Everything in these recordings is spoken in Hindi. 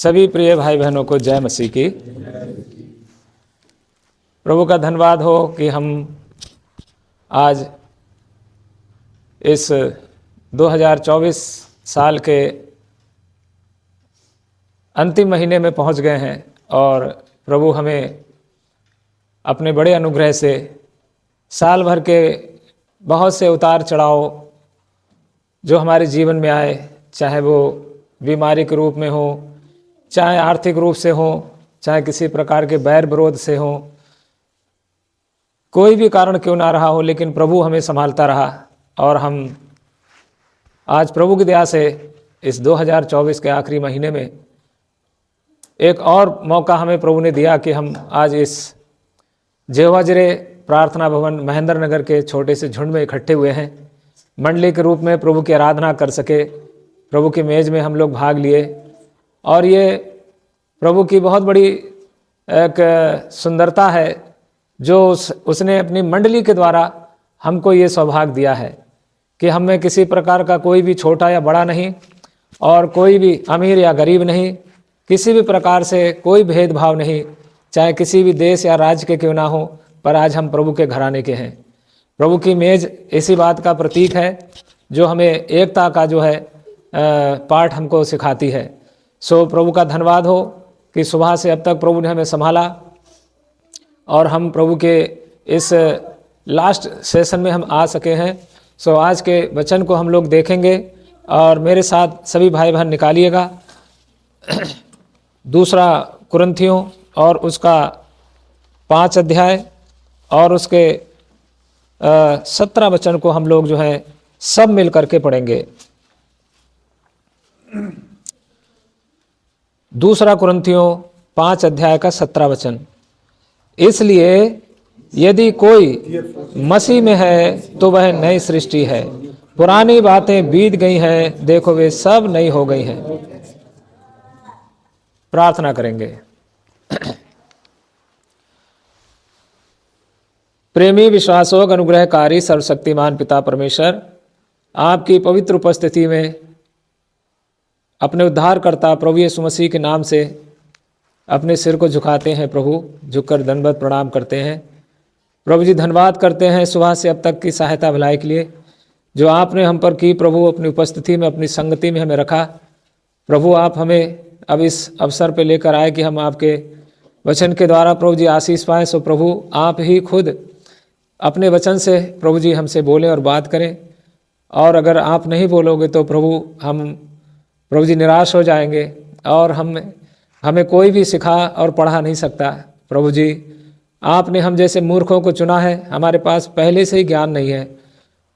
सभी प्रिय भाई बहनों को जय मसीह की। प्रभु का धन्यवाद हो कि हम आज इस 2024 साल के अंतिम महीने में पहुंच गए हैं और प्रभु हमें अपने बड़े अनुग्रह से साल भर के बहुत से उतार चढ़ाव जो हमारे जीवन में आए, चाहे वो बीमारी के रूप में हो, चाहे आर्थिक रूप से हो, चाहे किसी प्रकार के बैर विरोध से हो, कोई भी कारण क्यों ना रहा हो, लेकिन प्रभु हमें संभालता रहा। और हम आज प्रभु की दया से इस 2024 के आखिरी महीने में एक और मौका हमें प्रभु ने दिया कि हम आज इस यहोवा जिरे प्रार्थना भवन महेंद्र नगर के छोटे से झुंड में इकट्ठे हुए हैं, मंडली के रूप में प्रभु की आराधना कर सके। प्रभु की मेज में हम लोग भाग लिए और ये प्रभु की बहुत बड़ी एक सुंदरता है जो उसने अपनी मंडली के द्वारा हमको ये सौभाग्य दिया है कि हम में किसी प्रकार का कोई भी छोटा या बड़ा नहीं और कोई भी अमीर या गरीब नहीं, किसी भी प्रकार से कोई भेदभाव नहीं, चाहे किसी भी देश या राज्य के क्यों ना हो, पर आज हम प्रभु के घराने के हैं। प्रभु की मेज इसी बात का प्रतीक है जो हमें एकता का जो है पाठ हमको सिखाती है। सो प्रभु का धन्यवाद हो कि सुबह से अब तक प्रभु ने हमें संभाला और हम प्रभु के इस लास्ट सेशन में हम आ सके हैं। सो आज के वचन को हम लोग देखेंगे और मेरे साथ सभी भाई बहन निकालिएगा दूसरा कुरिन्थियों और उसका 5 अध्याय और उसके 17 वचन को हम लोग जो है सब मिल करके पढ़ेंगे। दूसरा कुरिन्थियों 5 अध्याय का 17 वचन। इसलिए यदि कोई मसीह में है तो वह नई सृष्टि है, पुरानी बातें बीत गई हैं, देखो वे सब नई हो गई हैं। प्रार्थना करेंगे। प्रेमी विश्वासोग अनुग्रहकारी सर्वशक्तिमान पिता परमेश्वर, आपकी पवित्र उपस्थिति में अपने उद्धारकर्ता प्रभु यीशु मसीह के नाम से अपने सिर को झुकाते हैं। प्रभु झुककर दंडवत प्रणाम करते हैं। प्रभु जी धन्यवाद करते हैं सुबह से अब तक की सहायता भलाई के लिए जो आपने हम पर की। प्रभु अपनी उपस्थिति में, अपनी संगति में हमें रखा। प्रभु आप हमें अब इस अवसर पे लेकर आए कि हम आपके वचन के द्वारा प्रभु जी आशीष पाएँ। सो प्रभु आप ही खुद अपने वचन से प्रभु जी हमसे बोलें और बात करें, और अगर आप नहीं बोलोगे तो प्रभु जी निराश हो जाएंगे और हमें कोई भी सिखा और पढ़ा नहीं सकता। प्रभु जी आपने हम जैसे मूर्खों को चुना है, हमारे पास पहले से ही ज्ञान नहीं है।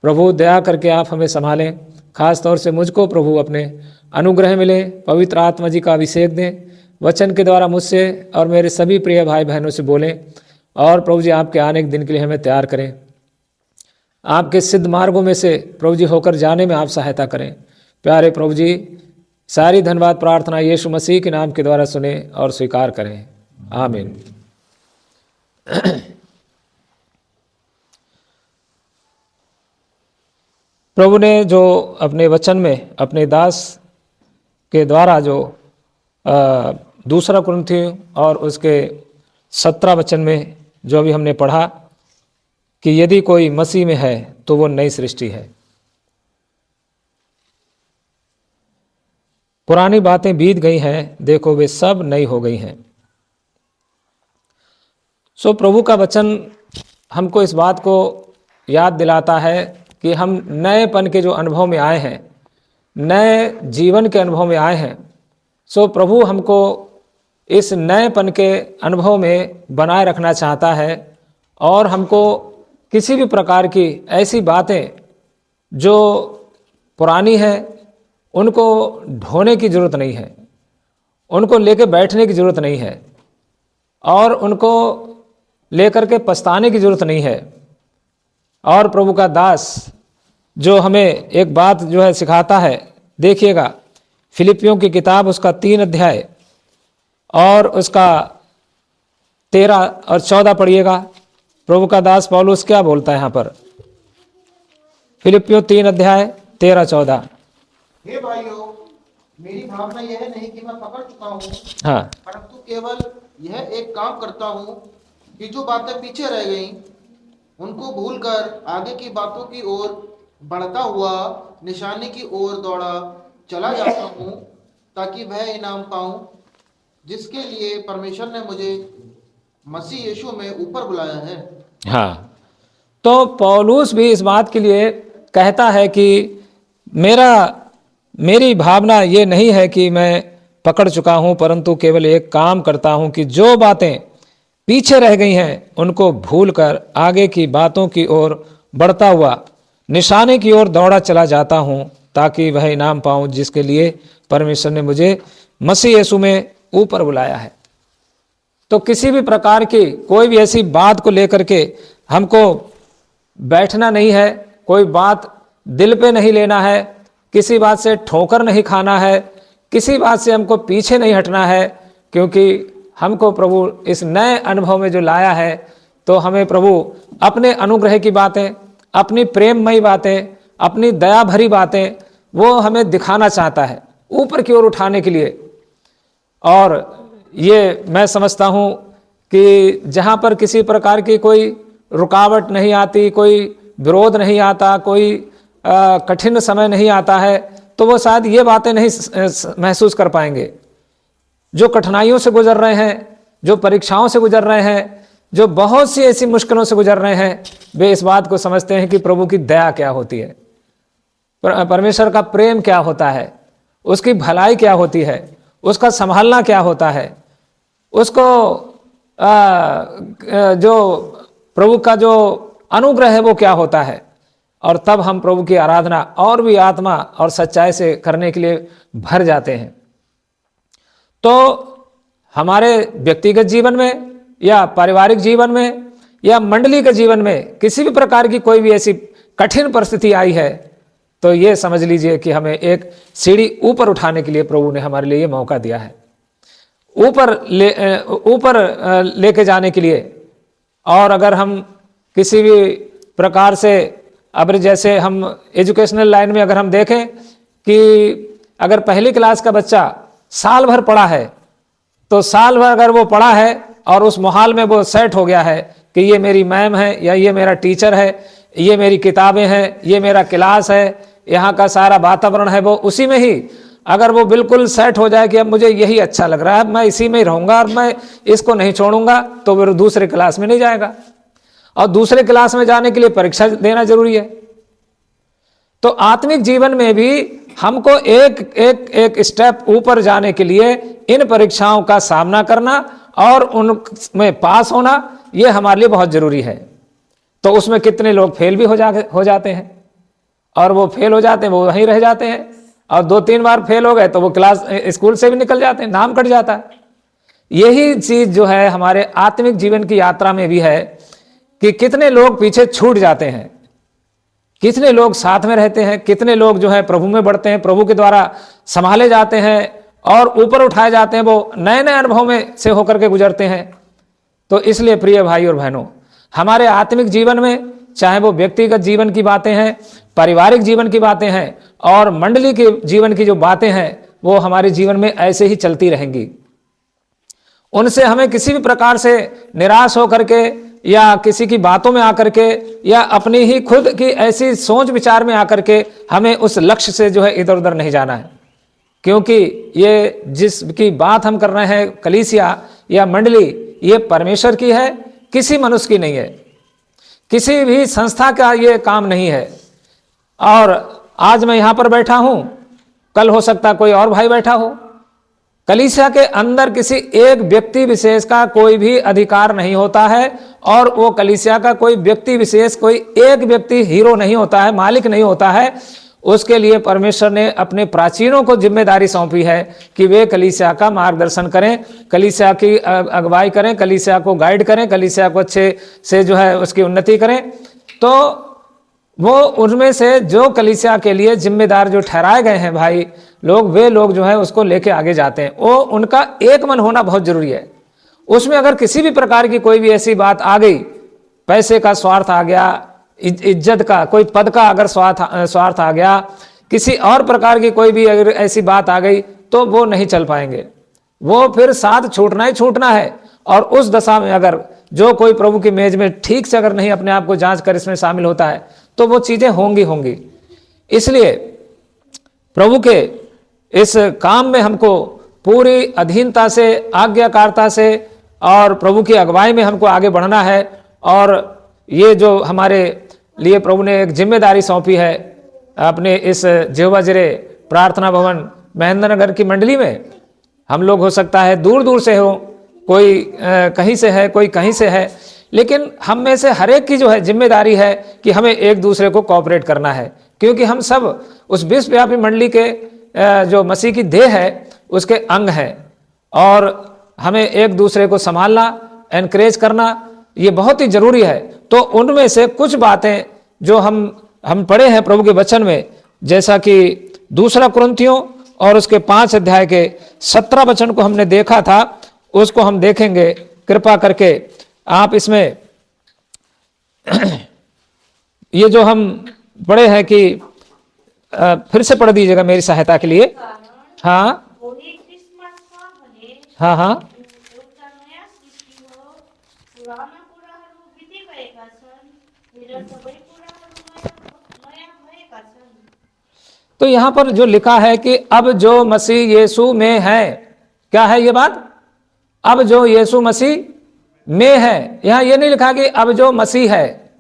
प्रभु दया करके आप हमें संभालें, खास तौर से मुझको प्रभु अपने अनुग्रह मिले, पवित्र आत्मा जी का अभिषेक दें, वचन के द्वारा मुझसे और मेरे सभी प्रिय भाई बहनों से बोलें, और प्रभु जी आपके आने के दिन के लिए हमें तैयार करें। आपके सिद्ध मार्गों में से प्रभु जी होकर जाने में आप सहायता करें। प्यारे प्रभु जी सारी धन्यवाद प्रार्थना यीशु मसीह के नाम के द्वारा सुने और स्वीकार करें, आमीन। प्रभु ने जो अपने वचन में अपने दास के द्वारा जो दूसरा कुरिन्थियों और उसके 17 वचन में जो अभी हमने पढ़ा कि यदि कोई मसीह में है तो वो नई सृष्टि है, पुरानी बातें बीत गई हैं, देखो वे सब नई हो गई हैं। सो प्रभु का वचन हमको इस बात को याद दिलाता है कि हम नएपन के जो अनुभव में आए हैं, नए जीवन के अनुभव में आए हैं। सो प्रभु हमको इस नएपन के अनुभव में बनाए रखना चाहता है और हमको किसी भी प्रकार की ऐसी बातें जो पुरानी हैं उनको ढोने की ज़रूरत नहीं है, उनको लेके बैठने की ज़रूरत नहीं है और उनको लेकर के पछताने की ज़रूरत नहीं है। और प्रभु का दास जो हमें एक बात जो है सिखाता है, देखिएगा फिलिपियों की किताब उसका 3 अध्याय और उसका 13 और 14 पढ़िएगा। प्रभु का दास पौलुस क्या बोलता है यहाँ पर। फिलिपियों 3 अध्याय 13-14। हे भाइयों, मेरी भावना यह नहीं कि मैं पकड़ चुका हूँ, हाँ परंतु केवल यह एक काम करता हूँ कि जो बातें पीछे रह गईं उनको भूलकर आगे की बातों की ओर बढ़ता हुआ निशाने की ओर दौड़ा चला जाता हूँ, ताकि वह इनाम पाऊं जिसके लिए परमेश्वर ने मुझे मसीह यीशु में ऊपर बुलाया है। हाँ। तो पौलुस भी इस बात के लिए कहता है कि मेरा मेरी भावना ये नहीं है कि मैं पकड़ चुका हूं, परंतु केवल एक काम करता हूं कि जो बातें पीछे रह गई हैं उनको भूलकर आगे की बातों की ओर बढ़ता हुआ निशाने की ओर दौड़ा चला जाता हूं, ताकि वह इनाम पाऊं जिसके लिए परमेश्वर ने मुझे मसीह यीशु में ऊपर बुलाया है। तो किसी भी प्रकार की कोई भी ऐसी बात को लेकर के हमको बैठना नहीं है, कोई बात दिल पे नहीं लेना है, किसी बात से ठोकर नहीं खाना है, किसी बात से हमको पीछे नहीं हटना है, क्योंकि हमको प्रभु इस नए अनुभव में जो लाया है, तो हमें प्रभु अपने अनुग्रह की बातें, अपनी प्रेममयी बातें, अपनी दया भरी बातें वो हमें दिखाना चाहता है ऊपर की ओर उठाने के लिए। और ये मैं समझता हूँ कि जहाँ पर किसी प्रकार की कोई रुकावट नहीं आती, कोई विरोध नहीं आता, कोई कठिन समय नहीं आता है, तो वो शायद ये बातें नहीं महसूस कर पाएंगे। जो कठिनाइयों से गुजर रहे हैं, जो परीक्षाओं से गुजर रहे हैं, जो बहुत सी ऐसी मुश्किलों से गुजर रहे हैं, वे इस बात को समझते हैं कि प्रभु की दया क्या होती है, परमेश्वर का प्रेम क्या होता है, उसकी भलाई क्या होती है, उसका संभालना क्या होता है, उसको जो प्रभु का जो अनुग्रह है वो क्या होता है। और तब हम प्रभु की आराधना और भी आत्मा और सच्चाई से करने के लिए भर जाते हैं। तो हमारे व्यक्तिगत जीवन में या पारिवारिक जीवन में या मंडली के जीवन में किसी भी प्रकार की कोई भी ऐसी कठिन परिस्थिति आई है, तो ये समझ लीजिए कि हमें एक सीढ़ी ऊपर उठाने के लिए प्रभु ने हमारे लिए मौका दिया है, ऊपर लेके जाने के लिए। और अगर हम किसी भी प्रकार से, अब जैसे हम एजुकेशनल लाइन में अगर हम देखें कि अगर पहली क्लास का बच्चा साल भर पढ़ा है, तो साल भर अगर वो पढ़ा है और उस माहौल में वो सेट हो गया है कि ये मेरी मैम है या ये मेरा टीचर है, ये मेरी किताबें हैं, ये मेरा क्लास है, यहाँ का सारा वातावरण है, वो उसी में ही अगर वो बिल्कुल सेट हो जाए कि अब मुझे यही अच्छा लग रहा है, मैं इसी में ही रहूँगा और मैं इसको नहीं छोड़ूंगा, तो फिर दूसरे क्लास में नहीं जाएगा। और दूसरे क्लास में जाने के लिए परीक्षा देना जरूरी है। तो आत्मिक जीवन में भी हमको एक एक एक स्टेप ऊपर जाने के लिए इन परीक्षाओं का सामना करना और उनमें पास होना, ये हमारे लिए बहुत जरूरी है। तो उसमें कितने लोग फेल भी हो जाते हैं, और वो फेल हो जाते हैं, वो वहीं रह जाते हैं, और 2-3 बार फेल हो गए तो वो क्लास स्कूल से भी निकल जाते हैं, नाम कट जाता है। यही चीज जो है हमारे आत्मिक जीवन की यात्रा में भी है कि कितने लोग पीछे छूट जाते हैं, कितने लोग साथ में रहते हैं, कितने लोग जो है प्रभु में बढ़ते हैं, प्रभु के द्वारा संभाले जाते हैं और ऊपर उठाए जाते हैं, वो नए नए अनुभव में से होकर के गुजरते हैं। तो इसलिए प्रिय भाई और बहनों, हमारे आत्मिक जीवन में, चाहे वो व्यक्तिगत जीवन की बातें हैं, पारिवारिक जीवन की बातें हैं और मंडली के जीवन की जो बातें हैं, वो हमारे जीवन में ऐसे ही चलती रहेंगी। उनसे हमें किसी भी प्रकार से निराश होकर के या किसी की बातों में आकर के या अपनी ही खुद की ऐसी सोच विचार में आकर के हमें उस लक्ष्य से जो है इधर उधर नहीं जाना है। क्योंकि ये जिसकी बात हम कर रहे हैं, कलीसिया या मंडली, ये परमेश्वर की है, किसी मनुष्य की नहीं है, किसी भी संस्था का ये काम नहीं है। और आज मैं यहाँ पर बैठा हूँ, कल हो सकता कोई और भाई बैठा हो। कलीसिया के अंदर किसी एक व्यक्ति विशेष का कोई भी अधिकार नहीं होता है, और वो कलीसिया का कोई व्यक्ति विशेष, कोई एक व्यक्ति हीरो नहीं होता है, मालिक नहीं होता है। उसके लिए परमेश्वर ने अपने प्राचीनों को जिम्मेदारी सौंपी है कि वे कलीसिया का मार्गदर्शन करें, कलीसिया की अगुवाई करें, कलीसिया को गाइड करें, कलीसिया को अच्छे से जो है उसकी उन्नति करें। तो वो उनमें से जो कलीसिया के लिए जिम्मेदार जो ठहराए गए हैं भाई लोग, वे लोग जो है उसको लेके आगे जाते हैं। वो उनका एक मन होना बहुत जरूरी है। उसमें अगर किसी भी प्रकार की कोई भी ऐसी बात आ गई, पैसे का स्वार्थ आ गया, इज्जत का, कोई पद का अगर स्वार्थ आ गया, किसी और प्रकार की कोई भी अगर ऐसी बात आ गई तो वो नहीं चल पाएंगे, वो फिर साथ छूटना ही छूटना है। और उस दशा में अगर जो कोई प्रभु की मेज में ठीक से अगर नहीं अपने आप को जांच कर इसमें शामिल होता है तो वो चीजें होंगी होंगी। इसलिए प्रभु के इस काम में हमको पूरी अधीनता से, आज्ञाकारिता से और प्रभु की अगुवाई में हमको आगे बढ़ना है। और ये जो हमारे लिए प्रभु ने एक जिम्मेदारी सौंपी है अपने इस यहोवा जिरे प्रार्थना भवन महेंद्र नगर की मंडली में, हम लोग हो सकता है दूर दूर से हो, कोई कहीं से है, कोई कहीं से है, लेकिन हम में से हर एक की जो है जिम्मेदारी है कि हमें एक दूसरे को कोऑपरेट करना है, क्योंकि हम सब उस विश्वव्यापी मंडली के जो मसीह की देह है उसके अंग हैं। और हमें एक दूसरे को संभालना, एनकरेज करना ये बहुत ही जरूरी है। तो उनमें से कुछ बातें जो हम पढ़े हैं प्रभु के वचन में, जैसा कि 2 कुरिन्थियों और उसके 5 अध्याय के 17 वचन को हमने देखा था, उसको हम देखेंगे कृपा करके। आप इसमें ये जो हम पढ़े हैं कि फिर से पढ़ दीजिएगा मेरी सहायता के लिए। हाँ हाँ हाँ तो यहां पर जो लिखा है कि अब जो मसीह यीशु में है, क्या है ये बात? अब जो यीशु मसीह में है। यहां ये नहीं लिखा कि अब जो मसीह है,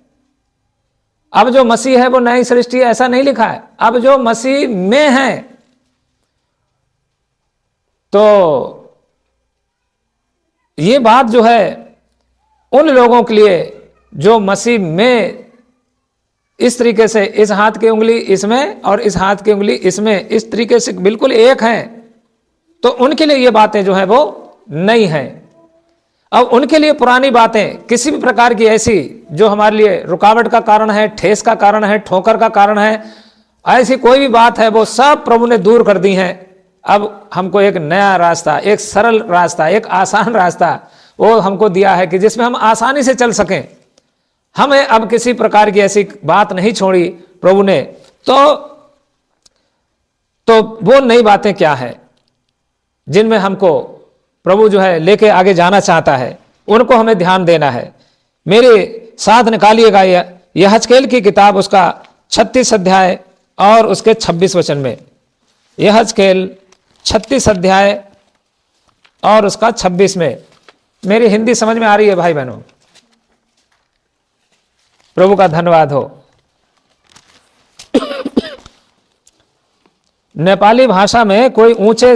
अब जो मसीह है वो नई सृष्टि है, ऐसा नहीं लिखा है। अब जो मसीह में है, तो ये बात जो है उन लोगों के लिए जो मसीह में इस तरीके से इस हाथ की उंगली इसमें और इस हाथ की उंगली इसमें इस तरीके से बिल्कुल एक हैं, तो उनके लिए ये बातें जो है वो नहीं है। अब उनके लिए पुरानी बातें किसी भी प्रकार की ऐसी जो हमारे लिए रुकावट का कारण है, ठेस का कारण है, ठोकर का कारण है, ऐसी कोई भी बात है वो सब प्रभु ने दूर कर दी है। अब हमको एक नया रास्ता, एक सरल रास्ता, एक आसान रास्ता वो हमको दिया है कि जिसमें हम आसानी से चल सकें। हमें अब किसी प्रकार की ऐसी बात नहीं छोड़ी प्रभु ने। तो वो नई बातें क्या है जिनमें हमको प्रभु जो है लेके आगे जाना चाहता है, उनको हमें ध्यान देना है। मेरे साथ निकालिएगा यहजकेल की किताब, उसका 36 अध्याय और उसके 26 वचन में। यहजकेल 36 अध्याय और उसका 26 में। मेरी हिंदी समझ में आ रही है भाई बहनों? प्रभु का धन्यवाद हो। नेपाली भाषा में कोई ऊंचे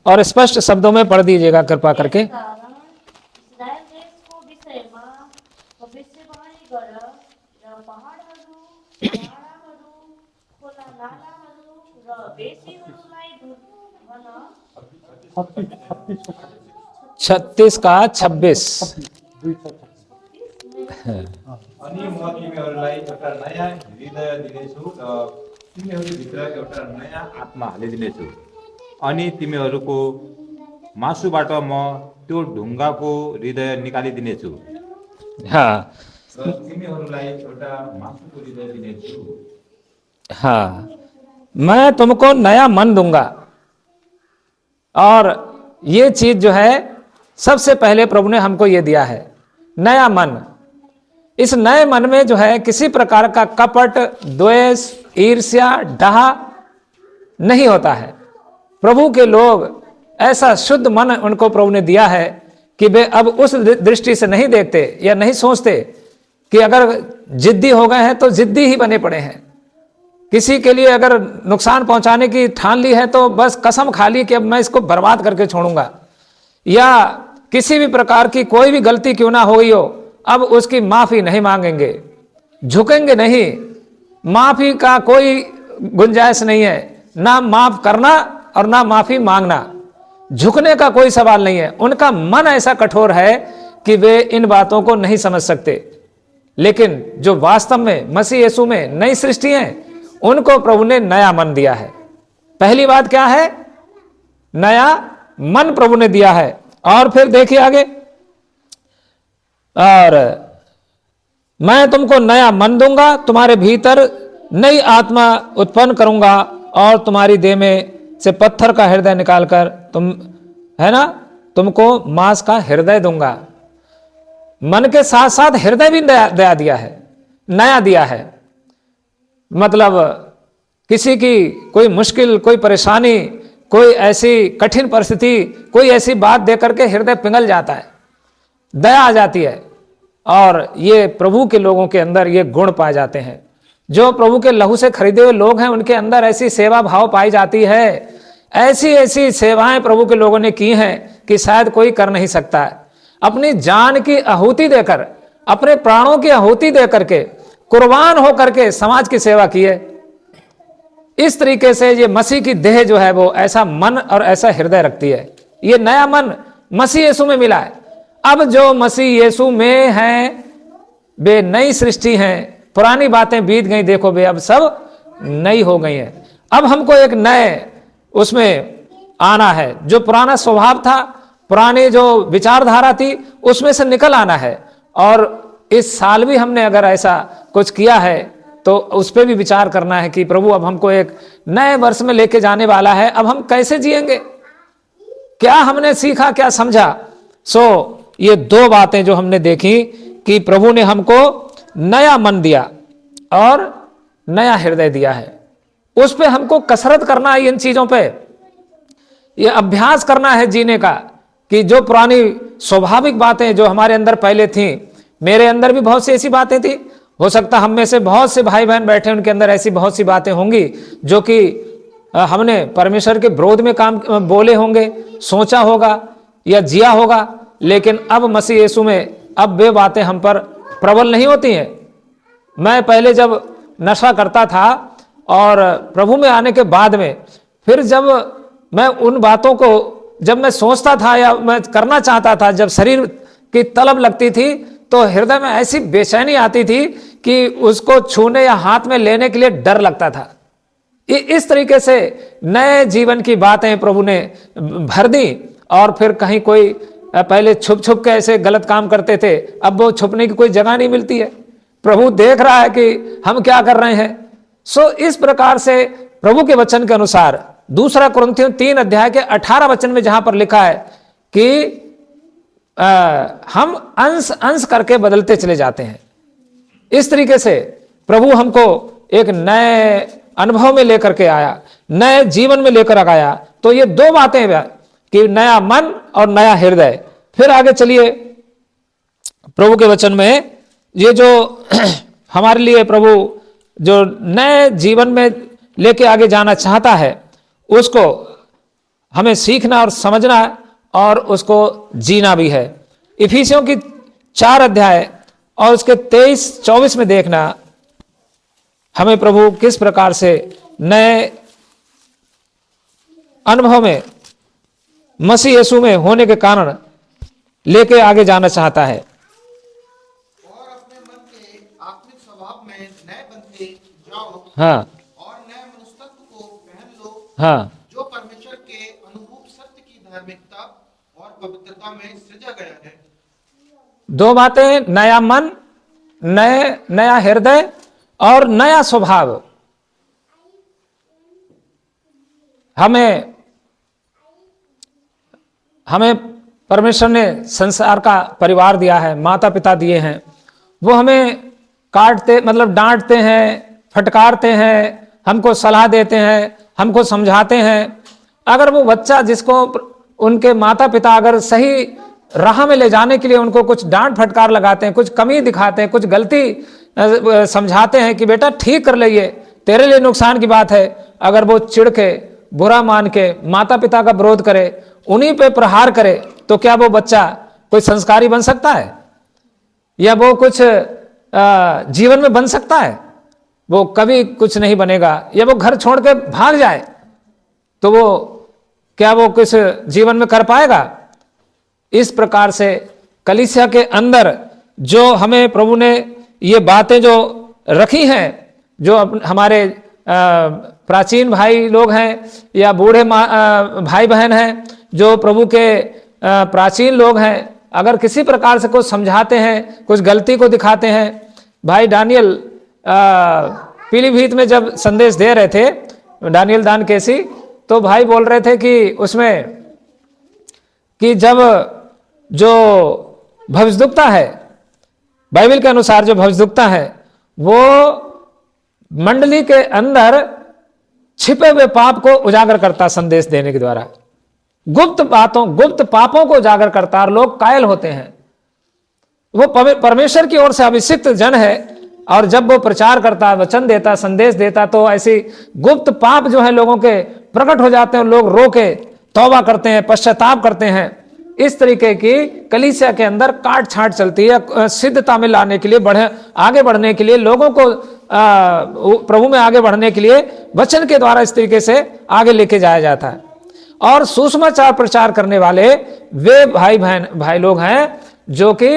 और स्पष्ट शब्दों में पढ़ दीजिएगा कृपा करके। छत्तीस का 26। अनि म तिमीहरूलाई एउटा नयाँ हृदय दिनेछु र तिमीहरूभित्र एउटा नयाँ आत्मा हालिदिनेछु। अनि तिमीहरूको मासुबाट म त्यो ढुङ्गाको हृदय निकालिदिनेछु। हाँ, र तिमीहरूलाई एउटा मासुको हृदय दिनेछु। हाँ, मैं तुमको नया मन दूंगा। और ये चीज जो है सबसे पहले प्रभु ने हमको ये दिया है, नया मन। इस नए मन में जो है किसी प्रकार का कपट, द्वेष, ईर्ष्या, डाह नहीं होता है। प्रभु के लोग ऐसा शुद्ध मन उनको प्रभु ने दिया है कि वे अब उस दृष्टि से नहीं देखते या नहीं सोचते कि अगर जिद्दी हो गए हैं तो जिद्दी ही बने पड़े हैं। किसी के लिए अगर नुकसान पहुंचाने की ठान ली है तो बस कसम खा ली कि अब मैं इसको बर्बाद करके छोड़ूंगा। या किसी भी प्रकार की कोई भी गलती क्यों ना हो गई हो, अब उसकी माफी नहीं मांगेंगे, झुकेंगे नहीं। माफी का कोई गुंजाइश नहीं है, ना माफ करना और ना माफी मांगना। झुकने का कोई सवाल नहीं है। उनका मन ऐसा कठोर है कि वे इन बातों को नहीं समझ सकते। लेकिन जो वास्तव में मसीह यीशु में नई सृष्टि है, उनको प्रभु ने नया मन दिया है। पहली बात क्या है? नया मन प्रभु ने दिया है। और फिर देखिए आगे, और मैं तुमको नया मन दूंगा, तुम्हारे भीतर नई आत्मा उत्पन्न करूंगा और तुम्हारी देह में से पत्थर का हृदय निकालकर तुमको मांस का हृदय दूंगा। मन के साथ साथ हृदय भी दया दिया है, नया दिया है। मतलब किसी की कोई मुश्किल, कोई परेशानी, कोई ऐसी कठिन परिस्थिति, कोई ऐसी बात देकर के हृदय पिघल जाता है, दया आ जाती है। और ये प्रभु के लोगों के अंदर ये गुण पाए जाते हैं। जो प्रभु के लहू से खरीदे हुए लोग हैं, उनके अंदर ऐसी सेवा भाव पाई जाती है। ऐसी ऐसी सेवाएं प्रभु के लोगों ने की हैं कि शायद कोई कर नहीं सकता है। अपनी जान की आहुति देकर, अपने प्राणों की आहुति देकर के, कुर्बान होकर के समाज की सेवा की है। इस तरीके से ये मसीह की देह जो है वो ऐसा मन और ऐसा हृदय रखती है। ये नया मन मसीह यीशु में मिला है। अब जो मसीह यीशु में हैं वे नई सृष्टि हैं। पुरानी बातें बीत गई, देखो वे अब सब नई हो गई हैं। अब हमको एक नए उसमें आना है। जो पुराना स्वभाव था, पुरानी जो विचारधारा थी, उसमें से निकल आना है। और इस साल भी हमने अगर ऐसा कुछ किया है तो उस पर भी विचार करना है कि प्रभु अब हमको एक नए वर्ष में लेके जाने वाला है। अब हम कैसे जिएंगे, क्या हमने सीखा, क्या समझा। ये दो बातें जो हमने देखी कि प्रभु ने हमको नया मन दिया और नया हृदय दिया है। उस पे हमको कसरत करना है, इन चीजों पे ये अभ्यास करना है जीने का। कि जो पुरानी स्वाभाविक बातें जो हमारे अंदर पहले थी, मेरे अंदर भी बहुत सी ऐसी बातें थी, हो सकता हम में से बहुत से भाई बहन बैठे उनके अंदर ऐसी बहुत सी बातें होंगी जो कि हमने परमेश्वर के विरोध में काम बोले होंगे, सोचा होगा या जिया होगा। लेकिन अब मसीह यीशु में अब वे बातें हम पर प्रबल नहीं होती हैं। मैं पहले जब नशा करता था और प्रभु में आने के बाद में फिर जब मैं उन बातों को जब मैं सोचता था या मैं करना चाहता था, जब शरीर की तलब लगती थी तो हृदय में ऐसी बेचैनी आती थी कि उसको छूने या हाथ में लेने के लिए डर लगता था। इस तरीके से नए जीवन की बातें प्रभु ने भर दी। और फिर कहीं कोई पहले छुप छुप के ऐसे गलत काम करते थे, अब वो छुपने की कोई जगह नहीं मिलती है। प्रभु देख रहा है कि हम क्या कर रहे हैं। इस प्रकार से प्रभु के वचन के अनुसार 2 कुरिन्थियों 3 अध्याय के 18 वचन में जहां पर लिखा है कि हम अंश अंश करके बदलते चले जाते हैं। इस तरीके से प्रभु हमको एक नए अनुभव में लेकर के आया, नए जीवन में लेकर आया। तो ये दो बातें कि नया मन और नया हृदय। फिर आगे चलिए प्रभु के वचन में, ये जो हमारे लिए प्रभु जो नए जीवन में लेके आगे जाना चाहता है, उसको हमें सीखना और समझना और उसको जीना भी है। इफिसियों की 4 अध्याय और उसके 23-24 में देखना हमें प्रभु किस प्रकार से नए अनुभव में मसीह यीशु में होने के कारण लेके आगे जाना चाहता है। और अपने मन के आत्मिक स्वभाव में नए बनते जाओ। हाँ, और नए मनुष्यत्व को पहन लो। हाँ, जो परमेश्वर के अनुरूप सत्य की धार्मिकता और पवित्रता में सृजा गया है। दो बातें, नया मन, नया हृदय और नया स्वभाव। हमें परमेश्वर ने संसार का परिवार दिया है, माता पिता दिए हैं। वो हमें काटते मतलब डांटते हैं, फटकारते हैं, हमको सलाह देते हैं, हमको समझाते हैं। अगर वो बच्चा जिसको उनके माता पिता अगर सही राह में ले जाने के लिए उनको कुछ डांट फटकार लगाते हैं, कुछ कमी दिखाते हैं, कुछ गलती समझाते हैं कि बेटा ठीक कर ले, ये तेरे लिए नुकसान की बात है, अगर वो चिढ़ के बुरा मान के माता पिता का विरोध करे, उन्हीं पे प्रहार करे, तो क्या वो बच्चा कोई संस्कारी बन सकता है या वो कुछ जीवन में बन सकता है? वो कभी कुछ नहीं बनेगा। या वो घर छोड़ के भाग जाए तो वो क्या वो कुछ जीवन में कर पाएगा? इस प्रकार से कलीसिया के अंदर जो हमें प्रभु ने ये बातें जो रखी हैं, जो हमारे प्राचीन भाई लोग हैं या बूढ़े भाई बहन हैं, जो प्रभु के प्राचीन लोग हैं, अगर किसी प्रकार से कुछ समझाते हैं, कुछ गलती को दिखाते हैं। भाई डानियल पीलीभीत में जब संदेश दे रहे थे, दानियल दान कैसी, तो भाई बोल रहे थे कि उसमें कि जब जो भविष्यद्वक्ता है, बाइबल के अनुसार जो भविष्यद्वक्ता है, वो मंडली के अंदर छिपे हुए पाप को उजागर करता संदेश देने के द्वारा, गुप्त बातों, गुप्त पापों को उजागर करता, और लोग कायल होते हैं। वो परमेश्वर की ओर से अभिषिक्त जन है, और जब वो प्रचार करता, वचन देता, संदेश देता, तो ऐसी गुप्त पाप जो है लोगों के प्रकट हो जाते हैं, लोग रो के तौबा करते हैं, पश्चाताप करते हैं। इस तरीके की कलीसिया के अंदर काट छांट चलती है, सिद्धता में लाने के लिए, आगे बढ़ने के लिए, लोगों को प्रभु में आगे बढ़ने के लिए वचन के द्वारा इस तरीके से आगे लेके जाया जाता है। और सुसमाचार प्रचार करने वाले वे भाई लोग हैं जो कि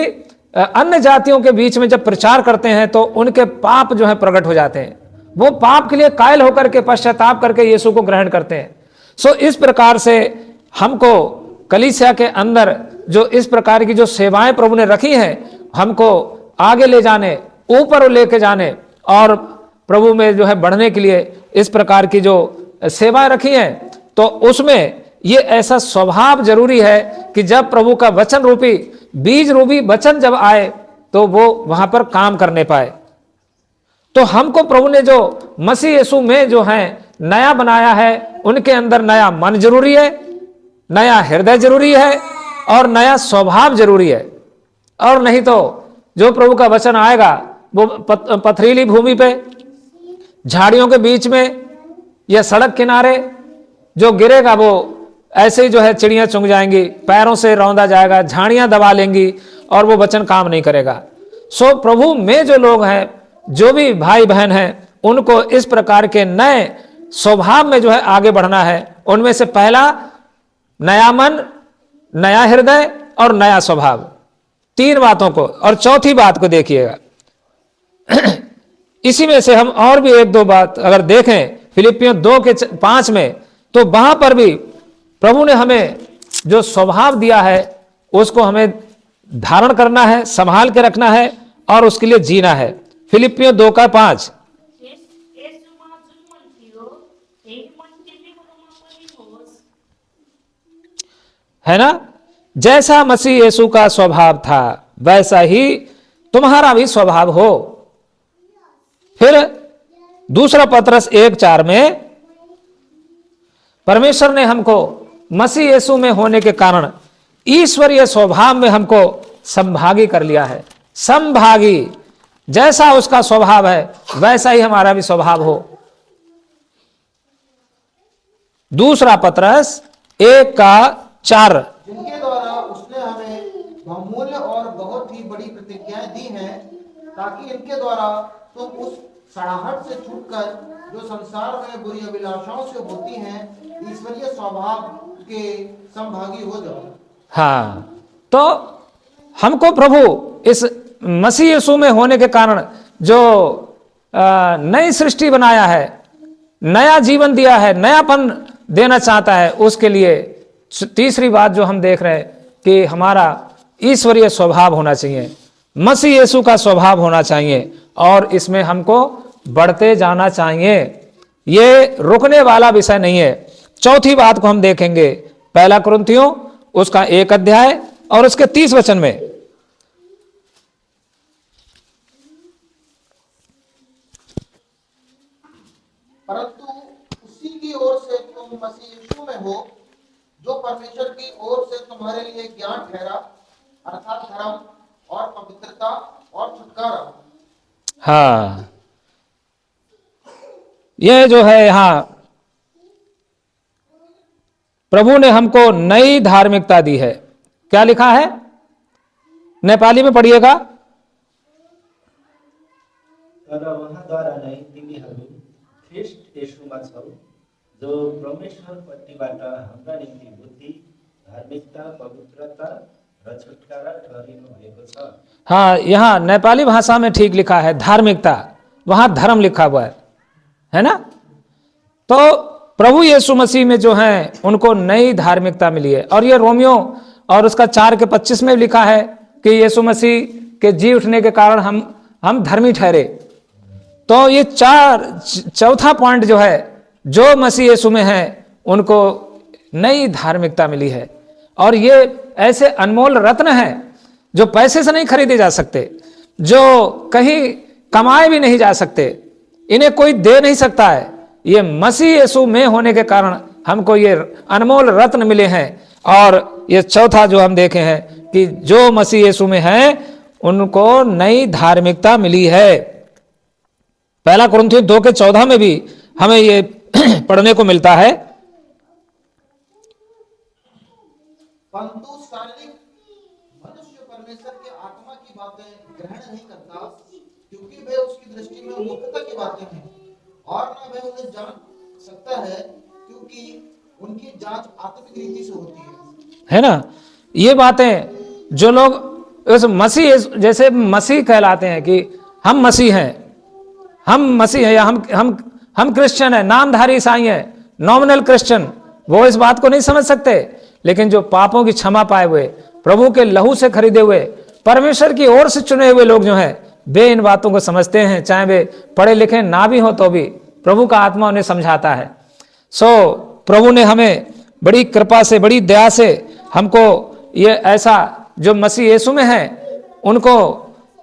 अन्य जातियों के बीच में जब प्रचार करते हैं तो उनके पाप जो है प्रकट हो जाते हैं, वो पाप के लिए कायल होकर के पश्चाताप करके यीशु को ग्रहण करते हैं। सो इस प्रकार से हमको कलीसिया के अंदर जो इस प्रकार की जो सेवाएं प्रभु ने रखी हैं, हमको आगे ले जाने, ऊपर लेके जाने और प्रभु में जो है बढ़ने के लिए इस प्रकार की जो सेवाएं रखी हैं, तो उसमें ये ऐसा स्वभाव जरूरी है कि जब प्रभु का वचन रूपी, बीज रूपी वचन जब आए तो वो वहां पर काम करने पाए। तो हमको प्रभु ने जो मसीह यीशु में जो है नया बनाया है, उनके अंदर नया मन जरूरी है, नया हृदय जरूरी है और नया स्वभाव जरूरी है। और नहीं तो जो प्रभु का वचन आएगा वो पथरीली भूमि पे, झाड़ियों के बीच में या सड़क किनारे जो गिरेगा वो ऐसे ही जो है चिड़ियां चुंग जाएंगी, पैरों से रौंदा जाएगा, झाड़ियां दबा लेंगी और वो वचन काम नहीं करेगा। सो प्रभु में जो लोग हैं, जो भी भाई बहन हैं, उनको इस प्रकार के नए स्वभाव में जो है आगे बढ़ना है। उनमें से पहला नया मन, नया हृदय और नया स्वभाव, तीन बातों को। और चौथी बात को देखिएगा इसी में से हम और भी एक दो बात अगर देखें फिलिपियों 2:5 में, तो वहां पर भी प्रभु ने हमें जो स्वभाव दिया है उसको हमें धारण करना है, संभाल के रखना है और उसके लिए जीना है। फिलिपियों 2:5 है ना, जैसा मसीह यीशु का स्वभाव था वैसा ही तुम्हारा भी स्वभाव हो। फिर दूसरा पत्रस 1:4 में परमेश्वर ने हमको मसीह यीशु में होने के कारण ईश्वरीय स्वभाव में हमको संभागी कर लिया है। संभागी, जैसा उसका स्वभाव है वैसा ही हमारा भी स्वभाव हो। दूसरा पत्रस 1:4 जिनके द्वारा उसने हमें बहुमूल्य और बहुत ही बड़ी प्रतिज्ञाएं दी हैं, ताकि इनके द्वारा तुम उस सड़ाहट से छूटकर जो संसार में बुरी अभिलाषाओं से होती हैं, ईश्वरीय स्वभाव के संभागी हो जाओ। हाँ, तो हमको प्रभु इस मसीह यीशु में होने के कारण जो नई सृष्टि बनाया है, नया जीवन दिया है, नयापन देना चाहता है, उसके लिए तीसरी बात जो हम देख रहे हैं कि हमारा ईश्वरीय स्वभाव होना चाहिए, मसीह यीशु का स्वभाव होना चाहिए और इसमें हमको बढ़ते जाना चाहिए। ये रुकने वाला विषय नहीं है। चौथी बात को हम देखेंगे 1 कुरिन्थियों उसका 1 अध्याय और उसके 30 वचन में। परंतु उसी की ओर से तुम मसीह यीशु में हो, जो परमेश्वर की ओर से तुम्हारे लिए ज्ञान ठहरा, अर्थात धर्म और पवित्रता और छुटकारा। हाँ, यह जो है यहां प्रभु ने हमको नई धार्मिकता दी है। क्या लिखा है? नेपाली में पढ़िएगा। तर उहाँद्वारा नै तिमीहरू ख्रीष्ट येशूमा छौ, जो परमेश्वरपट्टिबाट हाम्रा निम्ति बुद्धि, धार्मिकता, पवित्रता र छुटकारा ठहरिनु भएको छ। हाँ, यहाँ नेपाली भाषा में ठीक लिखा है धार्मिकता, वहां धर्म लिखा हुआ है ना। तो प्रभु यीशु मसीह में जो है उनको नई धार्मिकता मिली है। और ये रोमियो और उसका 4:25 में लिखा है कि यीशु मसीह के जी उठने के कारण हम धर्मी ठहरे। तो ये चौथा पॉइंट जो है जो मसीह यीशु में हैं उनको नई धार्मिकता मिली है। और ये ऐसे अनमोल रत्न हैं जो पैसे से नहीं खरीदे जा सकते, जो कहीं कमाए भी नहीं जा सकते, इन्हें कोई दे नहीं सकता है। ये मसीह यीशु में होने के कारण हमको ये अनमोल रत्न मिले हैं। और ये चौथा जो हम देखे हैं कि जो मसीह यीशु में हैं उनको नई धार्मिकता मिली है। पहला कुरिन्थियों 2:14 में भी हमें ये पढ़ने को मिलता है, परंतु शारीरिक मनुष्य परमेश्वर के आत्मा की बातें ग्रहण नहीं करता, क्योंकि वे उसकी दृष्टि में मूर्खता की बातें हैं, और न वह उन्हें जान सकता है, क्योंकि उनकी जांच आत्मिक रीति से होती है ना। ये बातें जो लोग उस मसीह, जैसे मसीह कहलाते हैं कि हम मसीह हैं, हम मसीह हैं, या हम क्रिश्चियन हैं, नामधारी ईसाई हैं, नॉमिनल क्रिश्चियन, वो इस बात को नहीं समझ सकते। लेकिन जो पापों की क्षमा पाए हुए, प्रभु के लहू से खरीदे हुए, परमेश्वर की ओर से चुने हुए लोग जो हैं, वे इन बातों को समझते हैं। चाहे वे पढ़े लिखे ना भी हो तो भी प्रभु का आत्मा उन्हें समझाता है। प्रभु ने हमें बड़ी कृपा से, बड़ी दया से हमको ये ऐसा जो मसीह यीशु में है उनको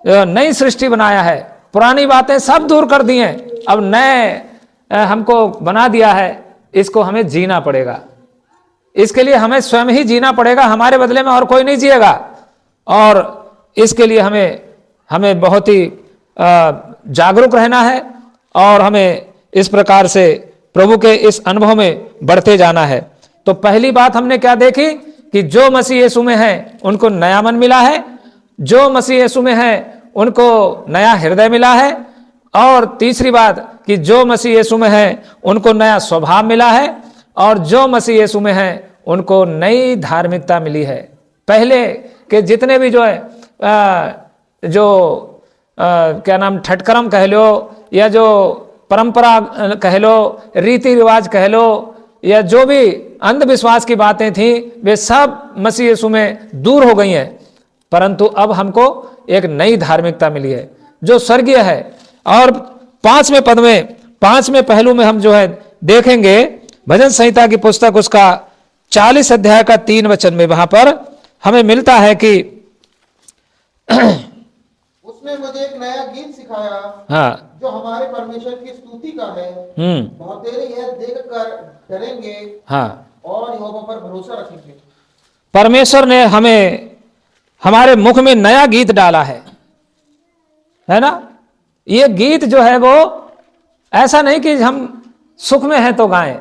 नई सृष्टि बनाया है। पुरानी बातें सब दूर कर दी हैं, अब नए हमको बना दिया है। इसको हमें जीना पड़ेगा, इसके लिए हमें स्वयं ही जीना पड़ेगा, हमारे बदले में और कोई नहीं जिएगा। और इसके लिए हमें बहुत ही जागरूक रहना है और हमें इस प्रकार से प्रभु के इस अनुभव में बढ़ते जाना है। तो पहली बात हमने क्या देखी कि जो मसीह यीशु में है उनको नया मन मिला है, जो मसीह यीशु में है उनको नया हृदय मिला है। और तीसरी बात कि जो मसीह यीशु में है उनको नया स्वभाव मिला है, और जो मसीह यीशु में है उनको नई धार्मिकता मिली है। पहले के जितने भी जो है क्या नाम ठटकरम कह लो, या जो परंपरा कह लो, रीति रिवाज कह लो, या जो भी अंधविश्वास की बातें थी, वे सब मसीह यीशु में दूर हो गई हैं। परंतु अब हमको एक नई धार्मिकता मिली है जो स्वर्गीय है। और 5वें पद में, 5वें पहलू में हम जो है देखेंगे भजन संहिता की पुस्तक उसका 40 अध्याय का 3 वचन में, वहां पर हमें मिलता है कि उसने मुझे एक नया गीत सिखाया, हाँ, जो हमारे परमेश्वर की स्तुति का है। बहुतेरे यह देखकर डरेंगे, हाँ, और यहोवा पर भरोसा रखेंगे। परमेश्वर ने हमें हमारे मुख में नया गीत डाला है ना। ये गीत जो है वो ऐसा नहीं कि हम सुख में हैं तो गाएं,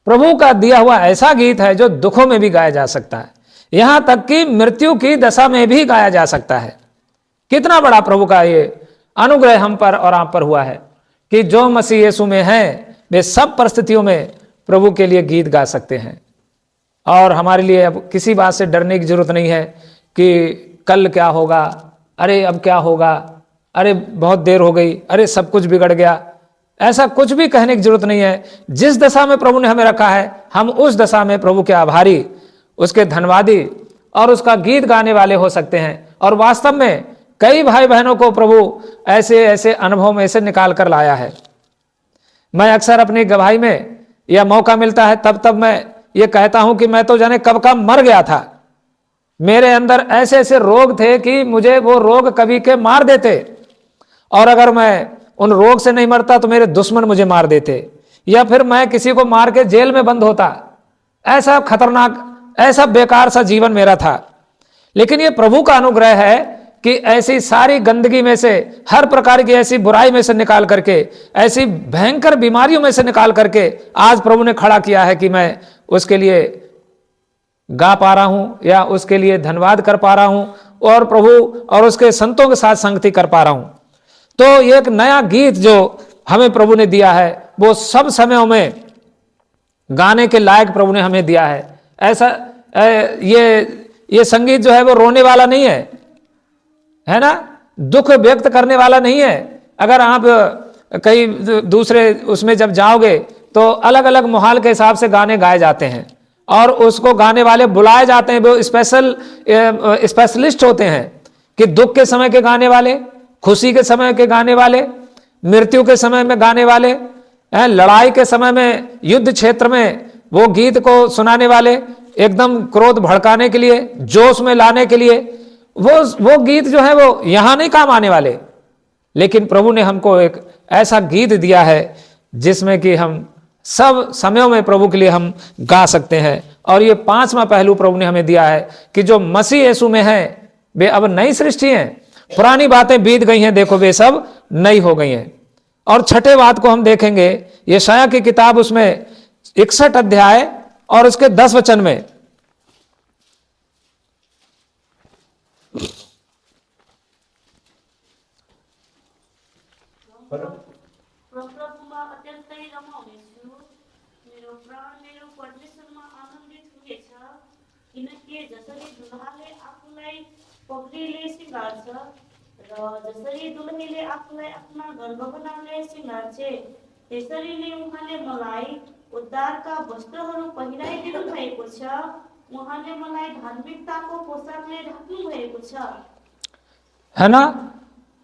प्रभु का दिया हुआ ऐसा गीत है जो दुखों में भी गाया जा सकता है, यहां तक कि मृत्यु की दशा में भी गाया जा सकता है। कितना बड़ा प्रभु का ये अनुग्रह हम पर और आप पर हुआ है कि जो मसीह यीशु में हैं वे सब परिस्थितियों में प्रभु के लिए गीत गा सकते हैं। और हमारे लिए अब किसी बात से डरने की जरूरत नहीं है कि कल क्या होगा, अरे अब क्या होगा, अरे बहुत देर हो गई, अरे सब कुछ बिगड़ गया। ऐसा कुछ भी कहने की जरूरत नहीं है। जिस दशा में प्रभु ने हमें रखा है, हम उस दशा में प्रभु के आभारी, उसके धन्यवादी और उसका गीत गाने वाले हो सकते हैं। और वास्तव में कई भाई बहनों को प्रभु ऐसे ऐसे अनुभव में से निकाल कर लाया है। मैं अक्सर अपनी गवाही में यह मौका मिलता है तब मैं ये कहता हूं कि मैं तो जाने कब का मर गया था। मेरे अंदर ऐसे ऐसे रोग थे कि मुझे वो रोग कभी के मार देते, और अगर मैं उन रोग से नहीं मरता तो मेरे दुश्मन मुझे मार देते, या फिर मैं किसी को मार के जेल में बंद होता। ऐसा खतरनाक, ऐसा बेकार सा जीवन मेरा था। लेकिन ये प्रभु का अनुग्रह है कि ऐसी सारी गंदगी में से, हर प्रकार की ऐसी बुराई में से निकाल करके, ऐसी भयंकर बीमारियों में से निकाल करके आज प्रभु ने खड़ा किया है कि मैं उसके लिए गा पा रहा हूं या उसके लिए धन्यवाद कर पा रहा हूं और प्रभु और उसके संतों के साथ संगति कर पा रहा हूं। तो ये एक नया गीत जो हमें प्रभु ने दिया है वो सब समयों में गाने के लायक प्रभु ने हमें दिया है। ऐसा ये संगीत जो है वो रोने वाला नहीं है ना, दुख व्यक्त करने वाला नहीं है। अगर आप कई दूसरे उसमें जब जाओगे तो अलग अलग माहौल के हिसाब से गाने गाए जाते हैं और उसको गाने वाले बुलाए जाते हैं। वो स्पेशलिस्ट होते हैं कि दुख के समय के गाने वाले, खुशी के समय के गाने वाले, मृत्यु के समय में गाने वाले, लड़ाई के समय में, युद्ध क्षेत्र में वो गीत को सुनाने वाले, एकदम क्रोध भड़काने के लिए, जोश में लाने के लिए, वो गीत जो है वो यहां नहीं काम आने वाले। लेकिन प्रभु ने हमको एक ऐसा गीत दिया है जिसमें कि हम सब समयों में प्रभु के लिए हम गा सकते हैं। और ये 5वां पहलू प्रभु ने हमें दिया है कि जो मसीह यीशु में है वे अब नई सृष्टि हैं, पुरानी बातें बीत गई हैं, देखो वे सब नई हो गई हैं। और छठे बात को हम देखेंगे यशायाह की किताब, उसमें 61 अध्याय और उसके 10 वचन में, प्रभुमा अत्यन्तै रमाउनेछु, मेरो प्राण मेरो परमेश्वरमा आनन्दित हुनेछ, किनकि जसरी दुल्हाले आफूलाई पगडीले सिँगार्छ र जसरी दुलहीले आफूलाई आफ्ना गरगहनाले सिँगार्छे, त्यसरी नै उहाँले मलाई उद्धारका वस्त्रहरू पहिराइदिनु भएको छ, उहाँले मलाई धार्मिकताको पोशाकले ढाक्नु भएको छ। है ना।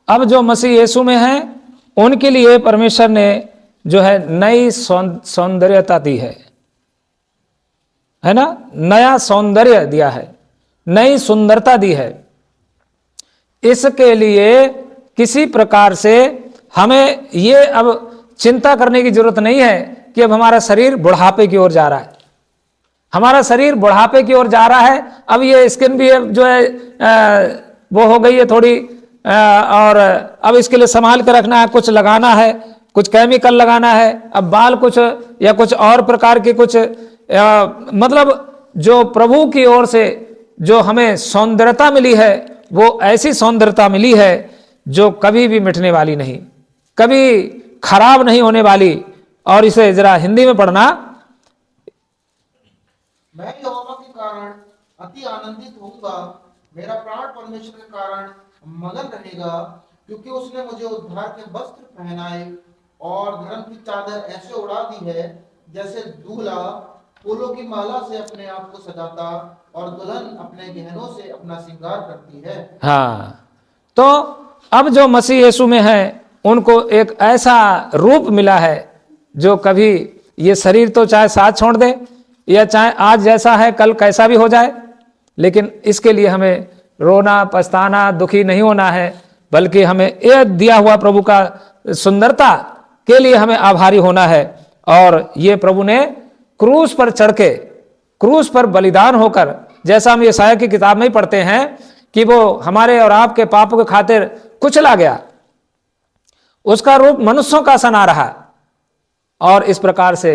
अब जो मसीह यीशु में है उनके लिए परमेश्वर ने जो है नई सौंदर्यता दी है ना, नया सौंदर्य दिया है, नई सुंदरता दी है। इसके लिए किसी प्रकार से हमें ये अब चिंता करने की जरूरत नहीं है कि अब हमारा शरीर बुढ़ापे की ओर जा रहा है। हमारा शरीर बुढ़ापे की ओर जा रहा है, अब ये स्किन भी जो है वो हो गई है थोड़ी, और अब इसके लिए संभाल कर रखना है, कुछ लगाना है, कुछ केमिकल लगाना है, अब बाल कुछ या कुछ और प्रकार के कुछ मतलब जो प्रभु की ओर से जो हमें सौंदर्यता मिली है वो ऐसी सौंदर्यता मिली है जो कभी भी मिटने वाली नहीं, कभी खराब नहीं होने वाली। और इसे जरा हिंदी में पढ़ना। मैं यहोवा के कारण अति आनंदित होऊंगा, मेरा प्राण परमेश्वर के कारण मगन रहेगा, क्योंकि उसने मुझे उद्धार के वस्त्र पहनाए और धर्म की चादर ऐसे उड़ा दी है जैसे दूल्हा फूलों की माला से अपने आप को सजाता और दुल्हन अपने गहनों से अपना श्रृंगार करती है। हाँ, तो अब जो मसीह यीशु में है उनको एक ऐसा रूप मिला है जो कभी, ये शरीर तो चाहे साथ छोड़ दे या चाहे आज जैसा है कल कैसा भी हो जाए, लेकिन इसके लिए हमें रोना पछताना दुखी नहीं होना है, बल्कि हमें यह दिया हुआ प्रभु का सुंदरता के लिए हमें आभारी होना है। और ये प्रभु ने क्रूस पर चढ़ के, क्रूस पर बलिदान होकर, जैसा हम यशायाह की किताब में ही पढ़ते हैं कि वो हमारे और आपके पापों के खातिर कुचला गया, उसका रूप मनुष्यों का सा ना रहा, और इस प्रकार से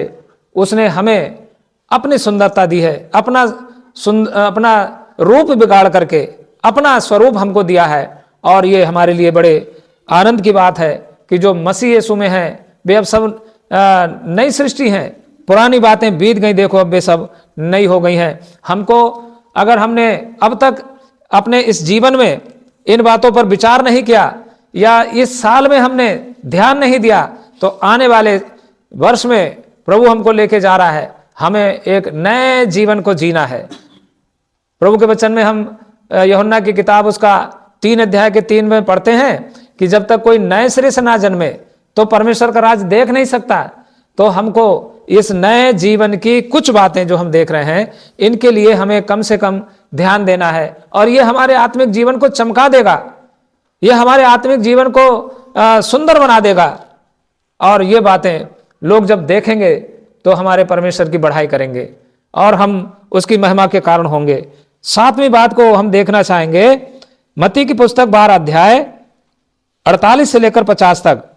उसने हमें अपनी सुंदरता दी है, अपना रूप बिगाड़ करके अपना स्वरूप हमको दिया है। और ये हमारे लिए बड़े आनंद की बात है कि जो मसीह यीशु में है वे अब सब नई सृष्टि हैं, पुरानी बातें बीत गई, देखो अब वे सब नई हो गई हैं। हमको अगर हमने अब तक अपने इस जीवन में इन बातों पर विचार नहीं किया या इस साल में हमने ध्यान नहीं दिया, तो आने वाले वर्ष में प्रभु हमको लेके जा रहा है, हमें एक नए जीवन को जीना है। प्रभु के वचन में हम यूहन्ना की किताब उसका 3 अध्याय के 3 में पढ़ते हैं कि जब तक कोई नए सिरे से ना जन्मे तो परमेश्वर का राज देख नहीं सकता। तो हमको इस नए जीवन की कुछ बातें जो हम देख रहे हैं इनके लिए हमें कम से कम ध्यान देना है, और ये हमारे आत्मिक जीवन को चमका देगा, ये हमारे आत्मिक जीवन को सुंदर बना देगा। और ये बातें लोग जब देखेंगे तो हमारे परमेश्वर की बढ़ाई करेंगे और हम उसकी महिमा के कारण होंगे। 7वीं बात को हम देखना चाहेंगे, मत्ती की पुस्तक 12 अध्याय 48 से लेकर 50 तक।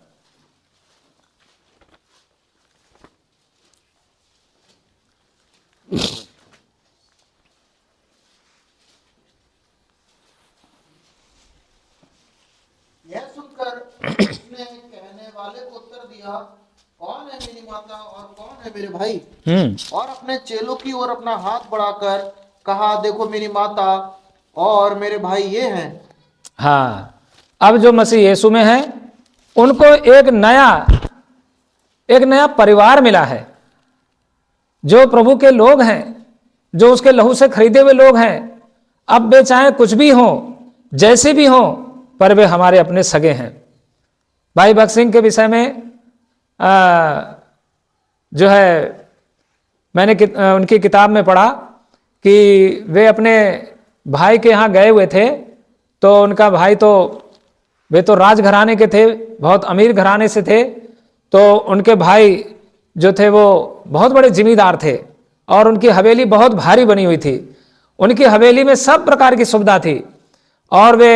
यह सुनकर उसने कहने वाले को उत्तर दिया, कौन है मेरी माता और कौन है मेरे भाई? और अपने चेलों की ओर अपना हाथ बढ़ाकर कहा, देखो मेरी माता और मेरे भाई ये हैं। हाँ, अब जो मसीह यीशु में है उनको एक नया परिवार मिला है। जो प्रभु के लोग हैं, जो उसके लहू से खरीदे हुए लोग हैं, अब वे चाहे कुछ भी हों, जैसे भी हों, पर वे हमारे अपने सगे हैं। भाई भगत सिंह के विषय में जो है मैंने उनकी किताब में पढ़ा कि वे अपने भाई के यहाँ गए हुए थे, तो उनका भाई तो वे तो राजघराने के थे, बहुत अमीर घराने से थे। तो उनके भाई जो थे वो बहुत बड़े जिम्मेदार थे और उनकी हवेली बहुत भारी बनी हुई थी। उनकी हवेली में सब प्रकार की सुविधा थी और वे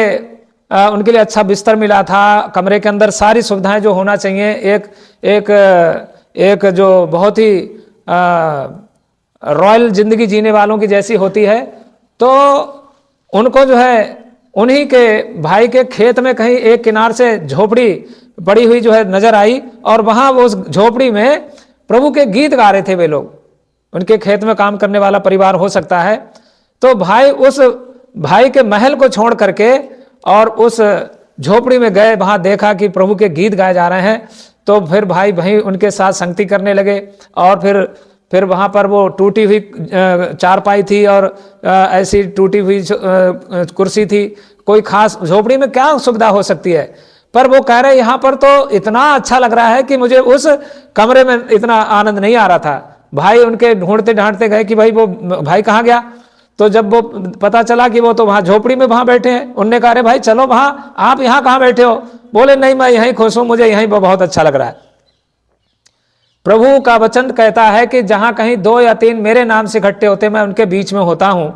उनके लिए अच्छा बिस्तर मिला था, कमरे के अंदर सारी सुविधाएं जो होना चाहिए एक जो बहुत ही रॉयल जिंदगी जीने वालों की जैसी होती है। तो उनको जो है उन्हीं के भाई के खेत में कहीं एक किनार से झोपड़ी पड़ी हुई जो है नजर आई और वहां वो उस झोपड़ी में प्रभु के गीत गा रहे थे वे लोग। उनके खेत में काम करने वाला परिवार हो सकता है। तो भाई उस भाई के महल को छोड़ करके और उस झोपड़ी में गए, वहां देखा कि प्रभु के गीत गाए जा रहे हैं। तो फिर भाई उनके साथ संगति करने लगे और फिर वहां पर वो टूटी हुई चारपाई थी और ऐसी टूटी हुई कुर्सी थी। कोई खास झोपड़ी में क्या सुविधा हो सकती है, पर वो कह रहे यहाँ पर तो इतना अच्छा लग रहा है कि मुझे उस कमरे में इतना आनंद नहीं आ रहा था। भाई उनके ढूंढते ढांढते गए कि भाई वो भाई कहाँ गया। तो जब वो पता चला कि वो तो वहां झोपड़ी में वहां बैठे हैं, उनने कहा अरे भाई चलो वहां, आप यहाँ कहाँ बैठे हो। बोले नहीं, मैं यहीं खुश हूं, मुझे यहीं बहुत अच्छा लग रहा है। प्रभु का वचन कहता है कि जहां कहीं 2 या 3 मेरे नाम से इकट्ठे होते मैं उनके बीच में होता हूं।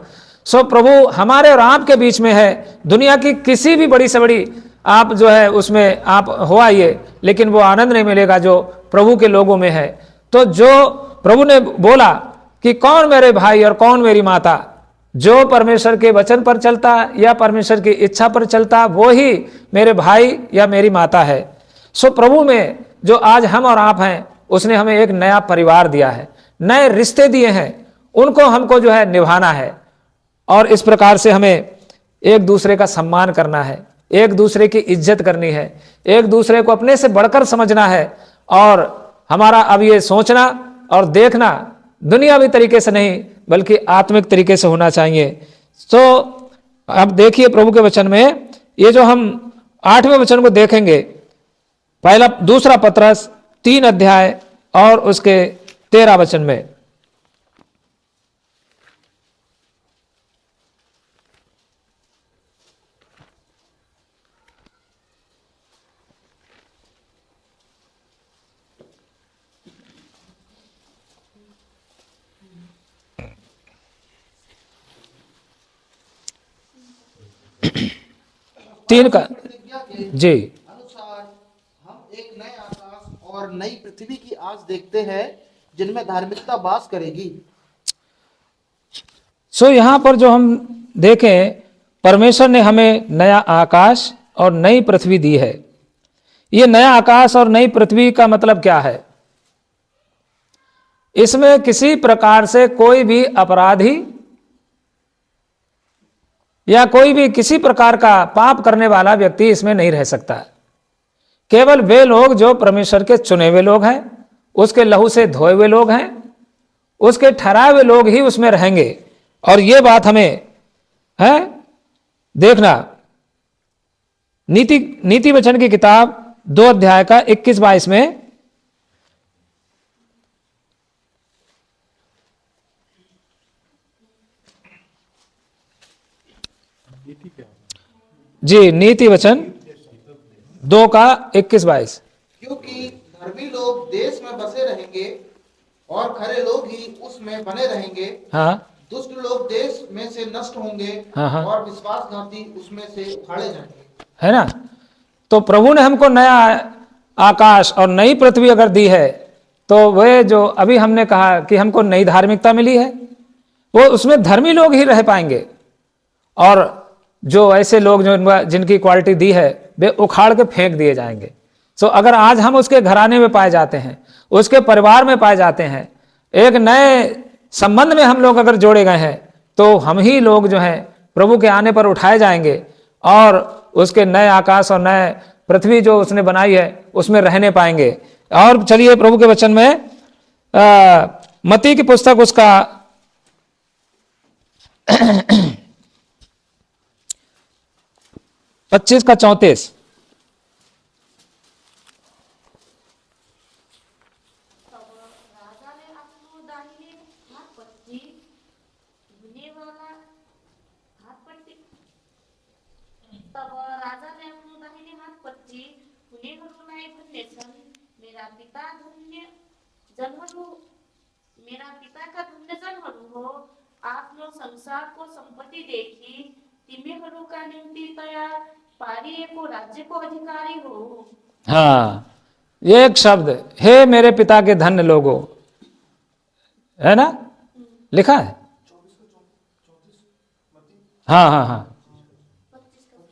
सो प्रभु हमारे और आपके बीच में है। दुनिया की किसी भी बड़ी से बड़ी आप जो है उसमें आप हो आइए, लेकिन वो आनंद नहीं मिलेगा जो प्रभु के लोगों में है। तो जो प्रभु ने बोला कि कौन मेरे भाई और कौन मेरी माता, जो परमेश्वर के वचन पर चलता या परमेश्वर की इच्छा पर चलता वो ही मेरे भाई या मेरी माता है। सो प्रभु में जो आज हम और आप हैं, उसने हमें एक नया परिवार दिया है, नए रिश्ते दिए हैं, उनको हमको जो है निभाना है। और इस प्रकार से हमें एक दूसरे का सम्मान करना है, एक दूसरे की इज्जत करनी है, एक दूसरे को अपने से बढ़कर समझना है। और हमारा अब ये सोचना और देखना दुनियावी तरीके से नहीं बल्कि आत्मिक तरीके से होना चाहिए। तो अब देखिए प्रभु के वचन में ये जो हम 8वें वचन को देखेंगे, दूसरा पत्रस 3 अध्याय और उसके 13 वचन में। तीन का प्रतिज्ञा के जी अनुसार हम एक नए आकाश और नई पृथ्वी की आस देखते हैं जिनमें धार्मिकता वास करेगी। सो यहां पर जो हम देखें, परमेश्वर ने हमें नया आकाश और नई पृथ्वी दी है। ये नया आकाश और नई पृथ्वी का मतलब क्या है? इसमें किसी प्रकार से कोई भी अपराधी या कोई भी किसी प्रकार का पाप करने वाला व्यक्ति इसमें नहीं रह सकता। केवल वे लोग जो परमेश्वर के चुने हुए लोग हैं, उसके लहू से धोए हुए लोग हैं, उसके ठहराए हुए लोग ही उसमें रहेंगे। और ये बात हमें है देखना। नीति वचन की किताब 2 अध्याय का 21-22 में जी, नीति वचन 2 का 21-22। क्योंकि धर्मी लोग देश में बसे रहेंगे और खरे लोग ही उसमें बने रहेंगे। हाँ दुष्ट लोग देश में से नष्ट होंगे हाँ। और विश्वासघाती उसमें से उखाड़े जाएंगे। है ना। तो प्रभु ने हमको नया आकाश और नई पृथ्वी अगर दी है, तो वह जो अभी हमने कहा कि हमको नई धार्मिकता मिली है, वो उसमें धर्मी लोग ही रह पाएंगे। और जो ऐसे लोग जो जिनकी क्वालिटी दी है वे उखाड़ के फेंक दिए जाएंगे। सो अगर आज हम उसके घराने में पाए जाते हैं, उसके परिवार में पाए जाते हैं, एक नए संबंध में हम लोग अगर जोड़े गए हैं, तो हम ही लोग जो हैं प्रभु के आने पर उठाए जाएंगे और उसके नए आकाश और नए पृथ्वी जो उसने बनाई है उसमें रहने पाएंगे। और चलिए प्रभु के वचन में मत्ती की पुस्तक उसका 25 का 34। तब मेरा पिता का धन्य जनहरू हो। आफ्नो संसारको सम्पत्ति देखि तिमीहरूका निम्ति तयार पारिएको राज्यको अधिकारी हो। हाँ, ये एक शब्द, हे मेरे पिता के धन्य लोगों, है ना, लिखा है। हाँ हाँ हाँ,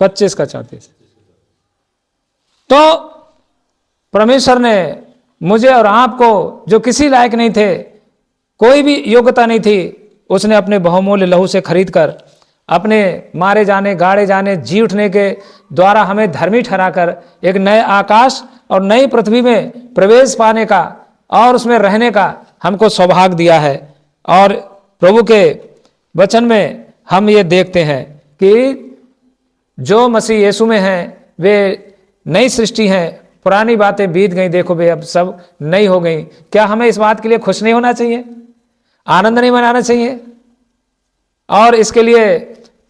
25 का 34। तो परमेश्वर ने मुझे और आपको, जो किसी लायक नहीं थे, कोई भी योग्यता नहीं थी, उसने अपने बहुमूल्य लहू से खरीदकर अपने मारे जाने, गाड़े जाने, जी उठने के द्वारा हमें धर्मी ठहराकर एक नए आकाश और नई पृथ्वी में प्रवेश पाने का और उसमें रहने का हमको सौभाग्य दिया है। और प्रभु के वचन में हम ये देखते हैं कि जो मसीह यीशु में हैं वे नई सृष्टि हैं, पुरानी बातें बीत गई, देखो वे अब सब नई हो गई। क्या हमें इस बात के लिए खुश नहीं होना चाहिए, आनंद नहीं मनाना चाहिए और इसके लिए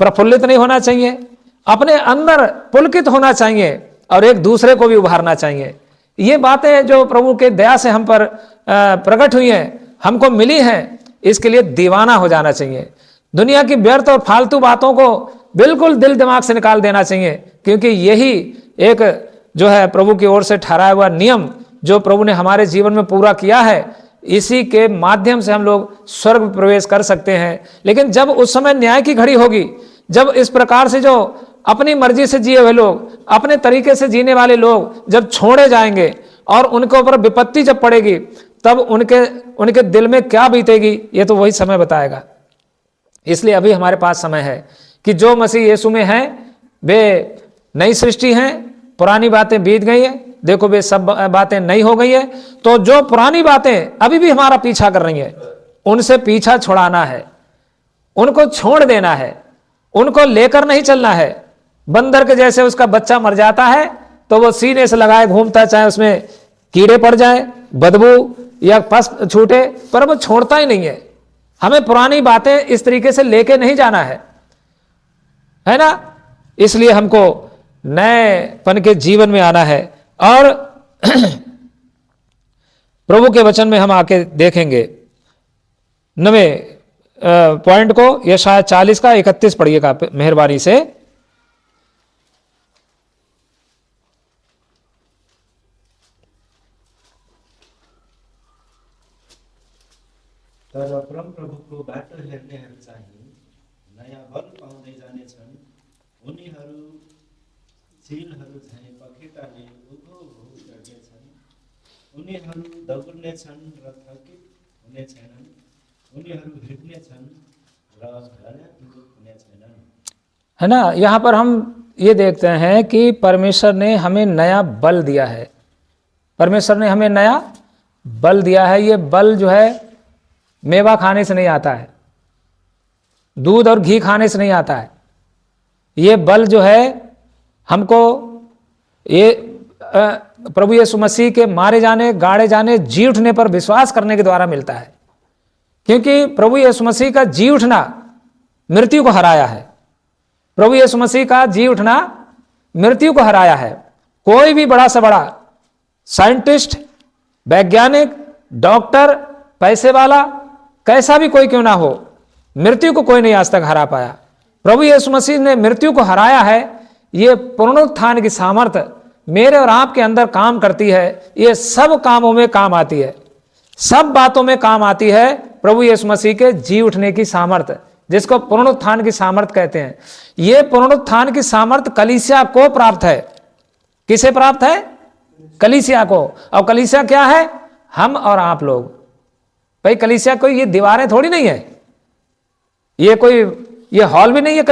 प्रफुल्लित नहीं होना चाहिए? अपने अंदर पुलकित होना चाहिए और एक दूसरे को भी उभारना चाहिए। ये बातें जो प्रभु के दया से हम पर प्रकट हुई हैं, हमको मिली हैं, इसके लिए दीवाना हो जाना चाहिए। दुनिया की व्यर्थ और फालतू बातों को बिल्कुल दिल दिमाग से निकाल देना चाहिए, क्योंकि यही एक जो है प्रभु की ओर से ठहराया हुआ नियम जो प्रभु ने हमारे जीवन में पूरा किया है, इसी के माध्यम से हम लोग स्वर्ग में प्रवेश कर सकते हैं। लेकिन जब उस समय न्याय की घड़ी होगी, जब इस प्रकार से जो अपनी मर्जी से जिए हुए लोग, अपने तरीके से जीने वाले लोग जब छोड़े जाएंगे और उनके ऊपर विपत्ति जब पड़ेगी, तब उनके दिल में क्या बीतेगी, ये तो वही समय बताएगा। इसलिए अभी हमारे पास समय है कि जो मसीह यीशु में हैं वे नई सृष्टि हैं, पुरानी बातें बीत गई हैं, देखो वे सब बातें नई हो गई है। तो जो पुरानी बातें अभी भी हमारा पीछा कर रही हैं, उनसे पीछा छुड़ाना है, उनको छोड़ देना है, उनको लेकर नहीं चलना है। बंदर के जैसे उसका बच्चा मर जाता है तो वो सीने से लगाए घूमता, चाहे उसमें कीड़े पड़ जाए, बदबू या पस छूटे, पर वो छोड़ता ही नहीं है। हमें पुरानी बातें इस तरीके से लेके नहीं जाना है ना। इसलिए हमको नएपन के जीवन में आना है। और प्रभु के वचन में हम आके देखेंगे 9वें पॉइंट को, यशायाह 40 का 31 पढ़िएगा मेहरबानी से। तर परमप्रभुको बाटो हेर्नेहरू चाहिँ नयाँ बल पाउँदै जानेछन्। उनीहरू चिलहरू झैँ पखेटाले उभो गर्नेछन्। उनीहरू दगुर्नेछन् र थकित हुने छैनन्। उनीहरू हिँड्नेछन् र भयानक हुने छैनन्। है ना। यहाँ पर हम ये देखते हैं कि परमेश्वर ने हमें नया बल दिया है। परमेश्वर ने हमें नया बल दिया है। ये बल जो है मेवा खाने से नहीं आता है, दूध और घी खाने से नहीं आता है। ये बल जो है हमको ये प्रभु यीशु मसीह के मारे जाने, गाड़े जाने, जी उठने पर विश्वास करने के द्वारा मिलता है। क्योंकि प्रभु यीशु मसीह का जी उठना मृत्यु को हराया है। प्रभु यीशु मसीह का जी उठना मृत्यु को हराया है। कोई भी बड़ा से बड़ा साइंटिस्ट, वैज्ञानिक, डॉक्टर, पैसे वाला, कैसा भी कोई क्यों ना हो, मृत्यु को कोई नहीं आज तक हरा पाया। प्रभु यीशु मसीह ने मृत्यु को हराया है। ये पुनरुत्थान की सामर्थ्य मेरे और आपके अंदर काम करती है। ये सब कामों में काम आती है, सब बातों में काम आती है प्रभु यीशु मसीह के जी उठने की सामर्थ्य, जिसको पुनरुत्थान की सामर्थ्य कहते हैं। ये पुनरुत्थान की सामर्थ्य कलीसिया को प्राप्त है। किसे प्राप्त है? कलीसिया को। और कलीसिया क्या है? हम और आप लोग। भाई कलीसिया कोई ये दीवारें थोड़ी नहीं है, ये हॉल भी नहीं है।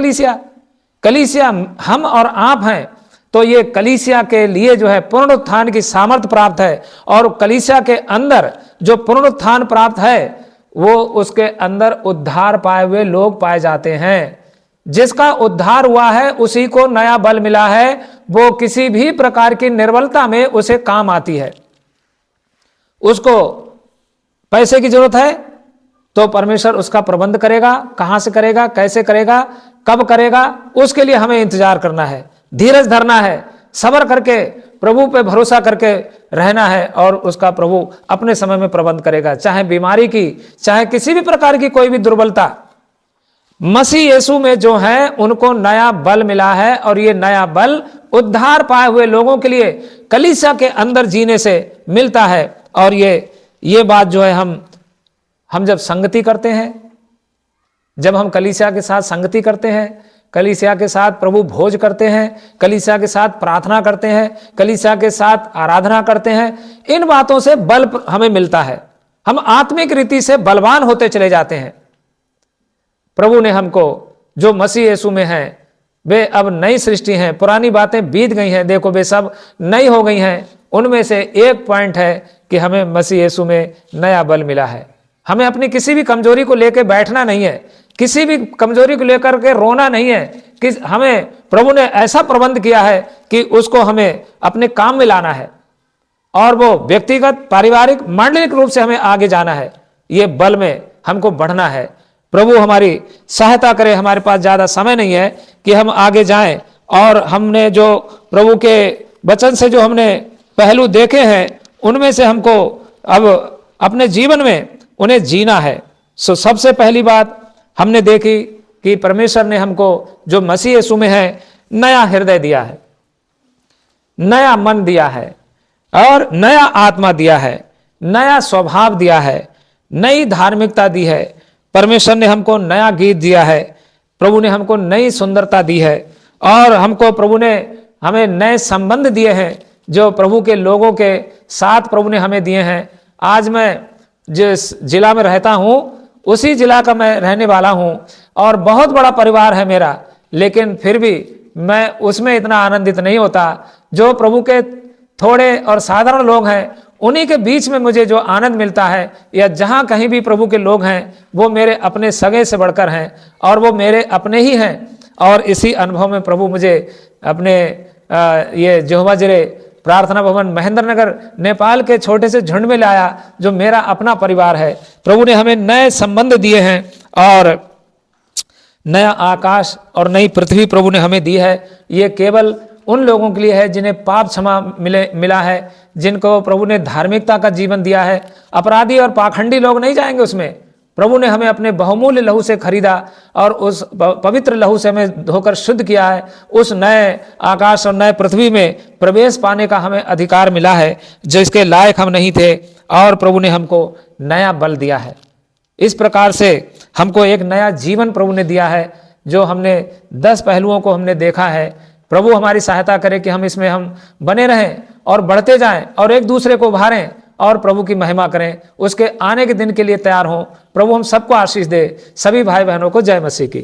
कलीसिया हम और आप हैं। तो ये कलीसिया के लिए जो है पुनरुत्थान की सामर्थ्य प्राप्त है। और कलीसिया के अंदर जो पुनरुत्थान प्राप्त है, वो उसके अंदर उद्धार पाए हुए लोग पाए जाते हैं। जिसका उद्धार हुआ है उसी को नया बल मिला है। वो किसी भी प्रकार की निर्बलता में उसे काम आती है। उसको पैसे की जरूरत है तो परमेश्वर उसका प्रबंध करेगा। कहां से करेगा, कैसे करेगा, कब करेगा, उसके लिए हमें इंतजार करना है, धीरज धरना है। सब्र करके प्रभु पे भरोसा करके रहना है और उसका प्रभु अपने समय में प्रबंध करेगा। चाहे बीमारी की, चाहे किसी भी प्रकार की कोई भी दुर्बलता, मसीह यीशु में जो है उनको नया बल मिला है और ये नया बल उद्धार पाए हुए लोगों के लिए कलीसिया के अंदर जीने से मिलता है। और ये बात जो है हम जब संगति करते हैं, जब हम कलीसिया के साथ संगति करते हैं, कलीसिया के साथ प्रभु भोज करते हैं, कलीसिया के साथ प्रार्थना करते हैं, कलीसिया के साथ आराधना करते हैं, इन बातों से बल हमें मिलता है। हम आत्मिक रीति से बलवान होते चले जाते हैं। प्रभु ने हमको जो मसीह यीशु में है वे अब नई सृष्टि हैं, पुरानी बातें बीत गई हैं, देखो वे सब नई हो गई हैं। उनमें से एक पॉइंट है कि हमें मसीह यीशु में नया बल मिला है। हमें अपनी किसी भी कमजोरी को लेकर बैठना नहीं है, किसी भी कमजोरी को लेकर के रोना नहीं है कि हमें प्रभु ने ऐसा प्रबंध किया है कि उसको हमें अपने काम में लाना है और वो व्यक्तिगत, पारिवारिक, मांडलिक रूप से हमें आगे जाना है। ये बल में हमको बढ़ना है। प्रभु हमारी सहायता करे। हमारे पास ज्यादा समय नहीं है कि हम आगे जाएं और हमने जो प्रभु के वचन से जो हमने पहलू देखे हैं उनमें से हमको अब अपने जीवन में उन्हें जीना है। सो सबसे पहली बात हमने देखी कि परमेश्वर ने हमको जो मसीह यीशु में है नया हृदय दिया है, नया मन दिया है और नया आत्मा दिया है, नया स्वभाव दिया है, नई धार्मिकता दी है। परमेश्वर ने हमको नया गीत दिया है, प्रभु ने हमको नई सुंदरता दी है और हमको प्रभु ने हमें नए संबंध दिए हैं जो प्रभु के लोगों के साथ प्रभु ने हमें दिए हैं। आज मैं जिस जिला में रहता हूँ उसी जिला का मैं रहने वाला हूँ और बहुत बड़ा परिवार है मेरा, लेकिन फिर भी मैं उसमें इतना आनंदित नहीं होता। जो प्रभु के थोड़े और साधारण लोग हैं उन्हीं के बीच में मुझे जो आनंद मिलता है, या जहाँ कहीं भी प्रभु के लोग हैं वो मेरे अपने सगे से बढ़कर हैं और वो मेरे अपने ही हैं। और इसी अनुभव में प्रभु मुझे अपने ये जेहोवा जिरे प्रार्थना भवन महेंद्र नगर नेपाल के छोटे से झुंड में लाया जो मेरा अपना परिवार है। प्रभु ने हमें नए संबंध दिए हैं और नया आकाश और नई पृथ्वी प्रभु ने हमें दी है। ये केवल उन लोगों के लिए है जिन्हें पाप क्षमा मिला है, जिनको प्रभु ने धार्मिकता का जीवन दिया है। अपराधी और पाखंडी लोग नहीं जाएंगे उसमें। प्रभु ने हमें अपने बहुमूल्य लहू से खरीदा और उस पवित्र लहू से हमें धोकर शुद्ध किया है। उस नए आकाश और नए पृथ्वी में प्रवेश पाने का हमें अधिकार मिला है जिसके लायक हम नहीं थे, और प्रभु ने हमको नया बल दिया है। इस प्रकार से हमको एक नया जीवन प्रभु ने दिया है जो हमने 10 पहलुओं को हमने देखा है। प्रभु हमारी सहायता करे कि हम इसमें हम बने रहें और बढ़ते जाएं और एक दूसरे को उभारें और प्रभु की महिमा करें, उसके आने के दिन के लिए तैयार हों। प्रभु हम सबको आशीष दे। सभी भाई बहनों को जय मसीह की।